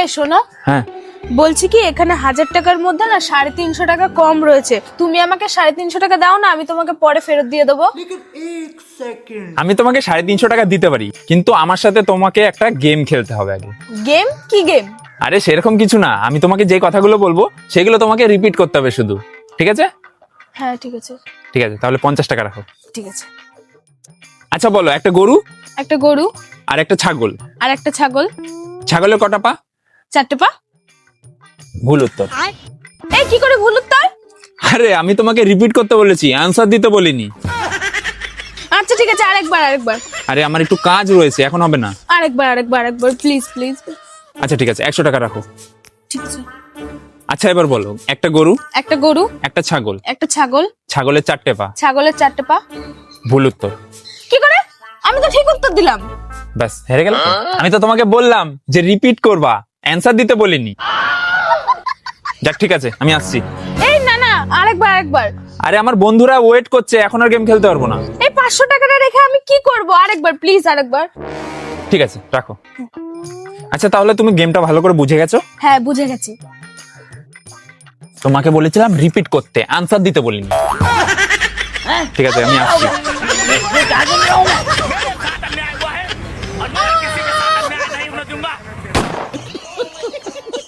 এ শোনো, হ্যাঁ বলছি কি এখানে 1000 টাকার মধ্যে না 350 টাকা কম রয়েছে। তুমি আমাকে 350 টাকা দাও না, আমি তোমাকে পরে ফেরত দিয়ে দেবো। আমি তোমাকে 350 টাকা দিতে পারি, কিন্তু আমার সাথে তোমাকে একটা গেম খেলতে হবে আগে। গেম? কি গেম? আরে সেরকম কিছু না, আমি তোমাকে যে কথাগুলো বলবো সেগুলো তোমাকে রিপিট করতে হবে শুধু, ঠিক আছে? হ্যাঁ ঠিক আছে। ঠিক আছে, তাহলে 50 টাকা রাখো। ঠিক আছে। আচ্ছা বলো, একটা গরু একটা গরু আর একটা ছাগল। আর একটা ছাগল। ছাগলের কটা পা? 4টে পা। ভুল উত্তর। এই কি করে ভুল উত্তর? আরে আমি তোমাকে রিপিট করতে বলেছি, আনসার দিতে বলিনি। আচ্ছা ঠিক আছে, আরেকবার। আরে আমার একটু কাজ রয়েছে, এখন হবে না। আরেকবার প্লিজ। আচ্ছা ঠিক আছে, 100 টাকা রাখো। ঠিক আছে। আচ্ছা এবার বলো, একটা গরু একটা গরু একটা ছাগল। একটা ছাগল। ছাগলের 4টে পা। ছাগলের 4টে পা। ভুল উত্তর। কি করে? আমি তো ঠিক উত্তর দিলাম। ব্যাস হেরে গেল তো। আমি তো তোমাকে বললাম যে রিপিট করবা, অ্যানসার দিতে বলিনি। যাক ঠিক আছে, আমি আসছি। এই না আরেকবার। আরে আমার বন্ধুরা ওয়েট করছে, এখন আর গেম খেলতে পারবো না। এই 500 টাকাটা রেখে আমি কি করব? আরেকবার প্লিজ, আরেকবার। ঠিক আছে রাখো। আচ্ছা তাহলে তুমি গেমটা ভালো করে বুঝে গেছো? হ্যাঁ বুঝে গেছি। তোমাকে বলেছিলাম রিপিট করতে, আনসার দিতে বলিনি। ঠিক আছে আমি আসছি।